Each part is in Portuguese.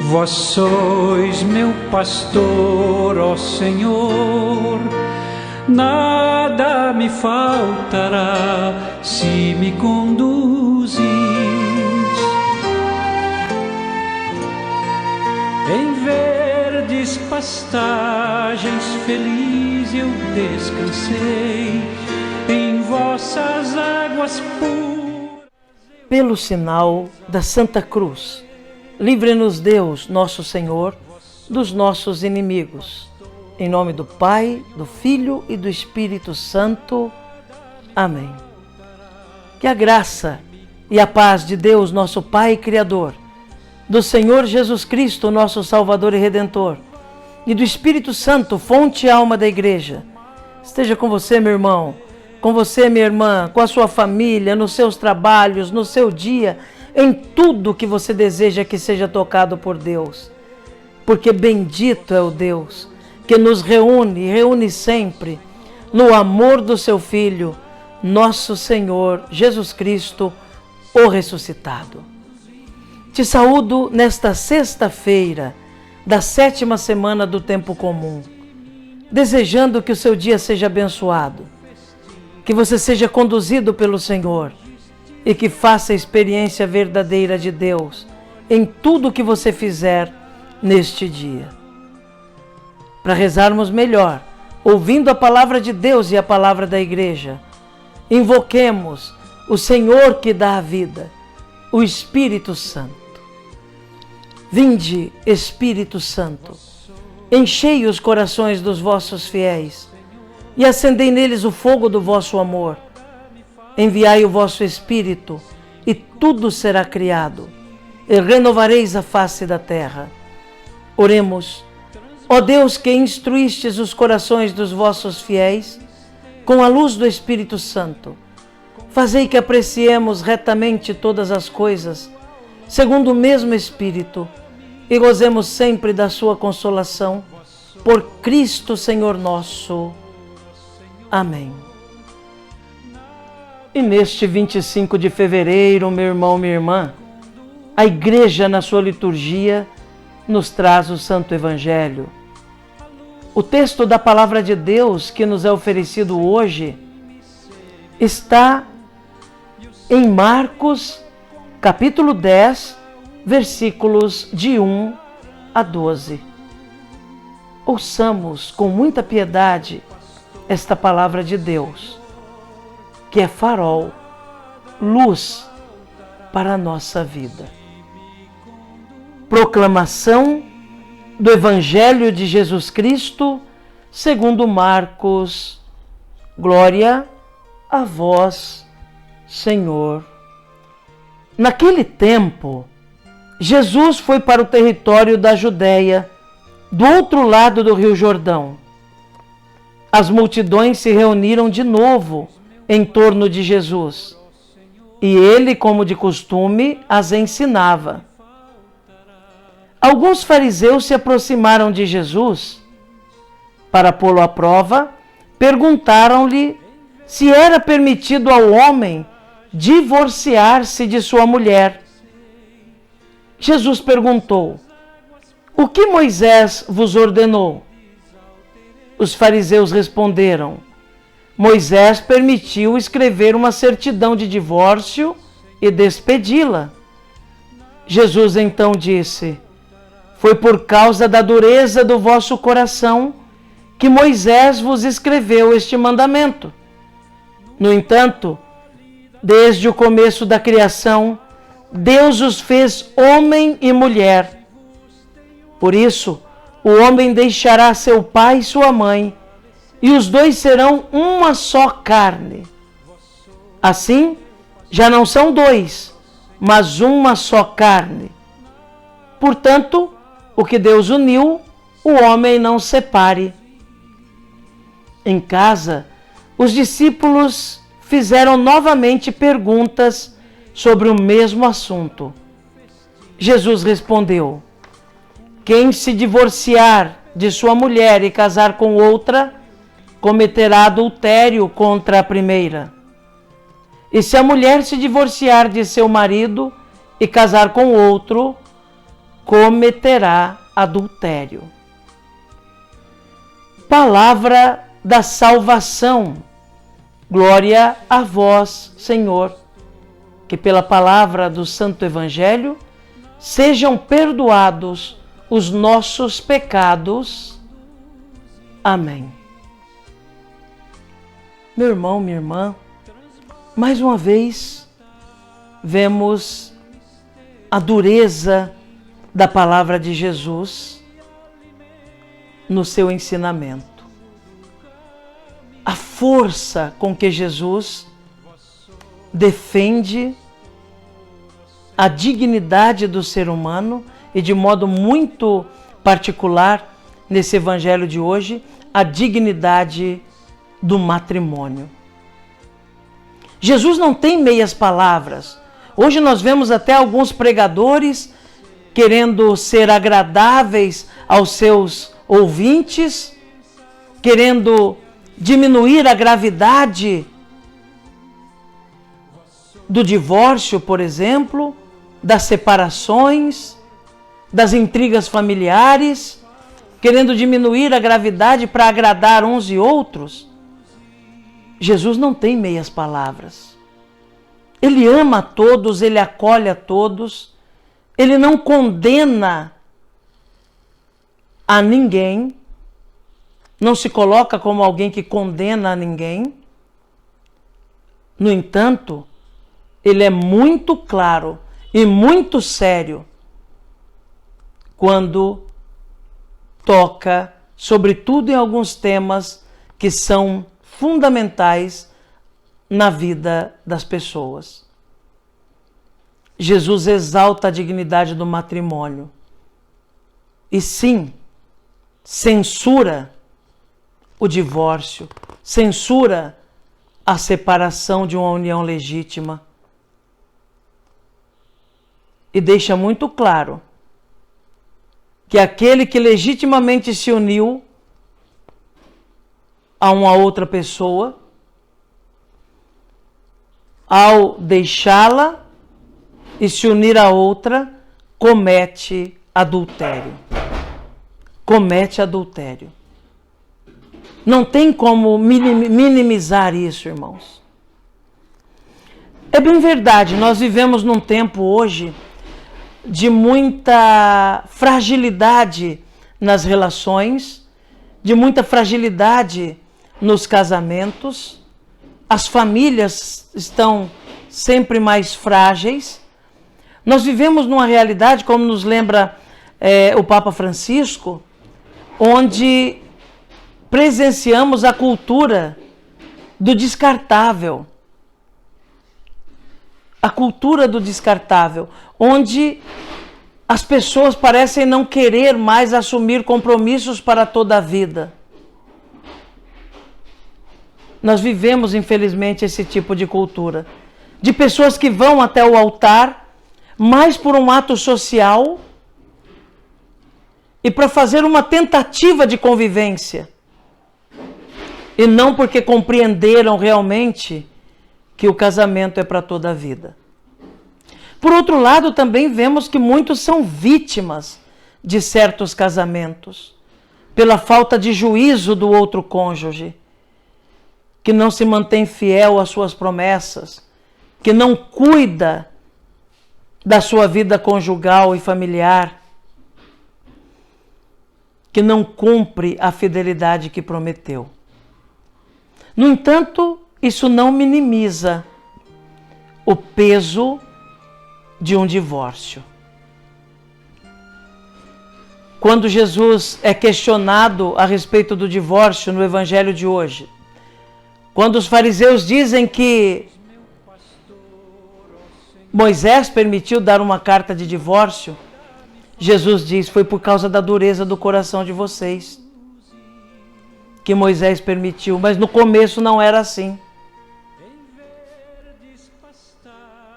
Vós sois meu pastor, ó Senhor, nada me faltará se me conduzis. Em verdes pastagens feliz eu descansei, em vossas águas puras. Pelo sinal da Santa Cruz, livre-nos Deus, nosso Senhor, dos nossos inimigos. Em nome do Pai, do Filho e do Espírito Santo. Amém. Que a graça e a paz de Deus, nosso Pai Criador, do Senhor Jesus Cristo, nosso Salvador e Redentor, e do Espírito Santo, fonte e alma da Igreja, esteja com você, meu irmão, com você, minha irmã, com a sua família, nos seus trabalhos, no seu dia, em tudo que você deseja que seja tocado por Deus. Porque bendito é o Deus que nos reúne e reúne sempre no amor do seu Filho, nosso Senhor Jesus Cristo, o ressuscitado. Te saúdo nesta sexta-feira da 7ª semana do tempo comum, desejando que o seu dia seja abençoado, que você seja conduzido pelo Senhor e que faça a experiência verdadeira de Deus em tudo que você fizer neste dia. Para rezarmos melhor, ouvindo a palavra de Deus e a palavra da Igreja, invoquemos o Senhor que dá a vida, o Espírito Santo. Vinde, Espírito Santo, enchei os corações dos vossos fiéis e acendei neles o fogo do vosso amor. Enviai o vosso Espírito e tudo será criado, e renovareis a face da terra. Oremos. Ó Deus, que instruístes os corações dos vossos fiéis com a luz do Espírito Santo, fazei que apreciemos retamente todas as coisas, segundo o mesmo Espírito, e gozemos sempre da sua consolação, por Cristo Senhor nosso. Amém. E neste 25 de fevereiro, meu irmão, minha irmã, a Igreja, na sua liturgia, nos traz o Santo Evangelho. O texto da Palavra de Deus que nos é oferecido hoje está em Marcos, capítulo 10, versículos de 1 a 12. Ouçamos com muita piedade esta Palavra de Deus, que é farol, luz para a nossa vida. Proclamação do Evangelho de Jesus Cristo, segundo Marcos. Glória a vós, Senhor. Naquele tempo, Jesus foi para o território da Judéia, do outro lado do Rio Jordão. As multidões se reuniram de novo em torno de Jesus, e ele, como de costume, as ensinava. Alguns fariseus se aproximaram de Jesus. Para pô-lo à prova, perguntaram-lhe se era permitido ao homem divorciar-se de sua mulher. Jesus perguntou: o que Moisés vos ordenou? Os fariseus responderam: Moisés permitiu escrever uma certidão de divórcio e despedi-la. Jesus então disse: foi por causa da dureza do vosso coração que Moisés vos escreveu este mandamento. No entanto, desde o começo da criação, Deus os fez homem e mulher. Por isso, o homem deixará seu pai e sua mãe, e os dois serão uma só carne. Assim, já não são dois, mas uma só carne. Portanto, o que Deus uniu, o homem não separe. Em casa, os discípulos fizeram novamente perguntas sobre o mesmo assunto. Jesus respondeu: quem se divorciar de sua mulher e casar com outra, cometerá adultério contra a primeira. E se a mulher se divorciar de seu marido e casar com outro, cometerá adultério. Palavra da salvação. Glória a vós, Senhor. Que pela palavra do Santo Evangelho sejam perdoados os nossos pecados. Amém. Meu irmão, minha irmã, mais uma vez vemos a dureza da palavra de Jesus no seu ensinamento. A força com que Jesus defende a dignidade do ser humano e, de modo muito particular, nesse evangelho de hoje, a dignidade do matrimônio. Jesus não tem meias palavras. Hoje nós vemos até alguns pregadores querendo ser agradáveis aos seus ouvintes, querendo diminuir a gravidade do divórcio, por exemplo, das separações, das intrigas familiares, querendo diminuir a gravidade para agradar uns e outros. Jesus não tem meias palavras. Ele ama a todos, ele acolhe a todos, ele não condena a ninguém, não se coloca como alguém que condena a ninguém. No entanto, ele é muito claro e muito sério quando toca, sobretudo em alguns temas que são fundamentais na vida das pessoas. Jesus exalta a dignidade do matrimônio e, sim, censura o divórcio, censura a separação de uma união legítima e deixa muito claro que aquele que legitimamente se uniu a uma outra pessoa, ao deixá-la e se unir a outra, comete adultério. Comete adultério. Não tem como minimizar isso, irmãos. É bem verdade, nós vivemos num tempo hoje de muita fragilidade nas relações, de muita fragilidade nos casamentos. As famílias estão sempre mais frágeis. Nós vivemos numa realidade, como nos lembra o Papa Francisco, onde presenciamos a cultura do descartável. A cultura do descartável, onde as pessoas parecem não querer mais assumir compromissos para toda a vida. Nós vivemos, infelizmente, esse tipo de cultura. De pessoas que vão até o altar, mais por um ato social e para fazer uma tentativa de convivência. E não porque compreenderam realmente que o casamento é para toda a vida. Por outro lado, também vemos que muitos são vítimas de certos casamentos, pela falta de juízo do outro cônjuge, que não se mantém fiel às suas promessas, que não cuida da sua vida conjugal e familiar, que não cumpre a fidelidade que prometeu. No entanto, isso não minimiza o peso de um divórcio. Quando Jesus é questionado a respeito do divórcio no Evangelho de hoje, quando os fariseus dizem que Moisés permitiu dar uma carta de divórcio, Jesus diz: foi por causa da dureza do coração de vocês que Moisés permitiu, mas no começo não era assim.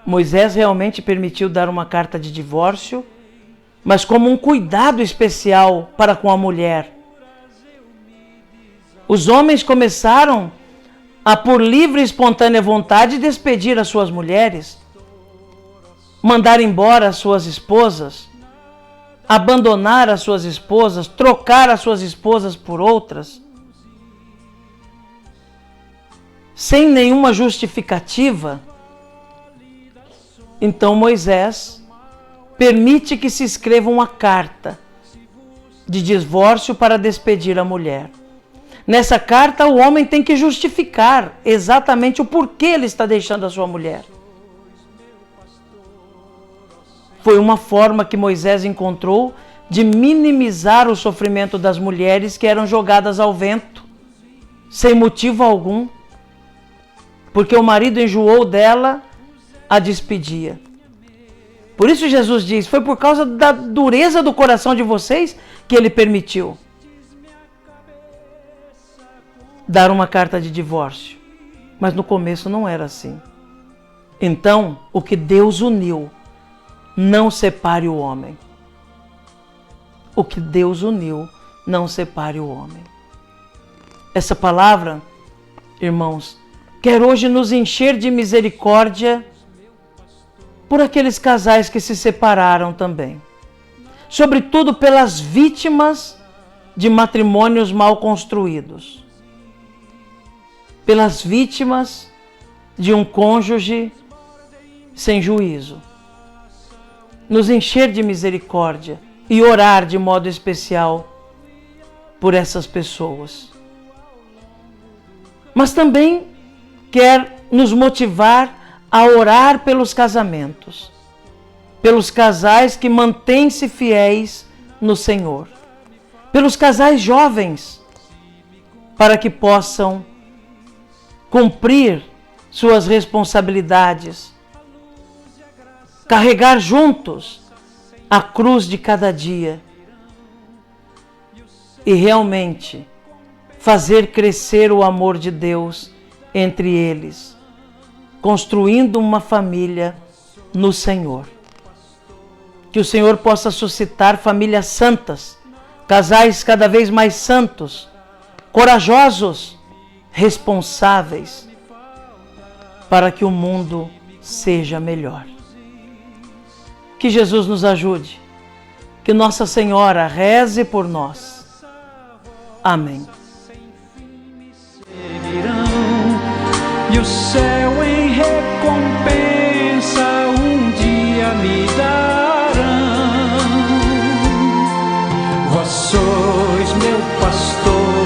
Moisés realmente permitiu dar uma carta de divórcio, mas como um cuidado especial para com a mulher. Os homens começaram a, por livre e espontânea vontade, despedir as suas mulheres, mandar embora as suas esposas, abandonar as suas esposas, trocar as suas esposas por outras, sem nenhuma justificativa, então Moisés permite que se escreva uma carta de divórcio para despedir a mulher. Nessa carta, o homem tem que justificar exatamente o porquê ele está deixando a sua mulher. Foi uma forma que Moisés encontrou de minimizar o sofrimento das mulheres que eram jogadas ao vento, sem motivo algum, porque o marido enjoou dela, a despedia. Por isso Jesus diz, foi por causa da dureza do coração de vocês que ele permitiu dar uma carta de divórcio. Mas no começo não era assim. Então, o que Deus uniu, não separe o homem. O que Deus uniu, não separe o homem. Essa palavra, irmãos, quer hoje nos encher de misericórdia por aqueles casais que se separaram também. Sobretudo pelas vítimas de matrimônios mal construídos. Pelas vítimas de um cônjuge sem juízo. Nos encher de misericórdia e orar de modo especial por essas pessoas. Mas também quer nos motivar a orar pelos casamentos, pelos casais que mantêm-se fiéis no Senhor, pelos casais jovens, para que possam cumprir suas responsabilidades, carregar juntos a cruz de cada dia e realmente fazer crescer o amor de Deus entre eles, construindo uma família no Senhor. Que o Senhor possa suscitar famílias santas, casais cada vez mais santos, corajosos, responsáveis, para que o mundo seja melhor. Que Jesus nos ajude, que Nossa Senhora reze por nós. Amém. E o céu em recompensa um dia me darão. Vós sois meu pastor.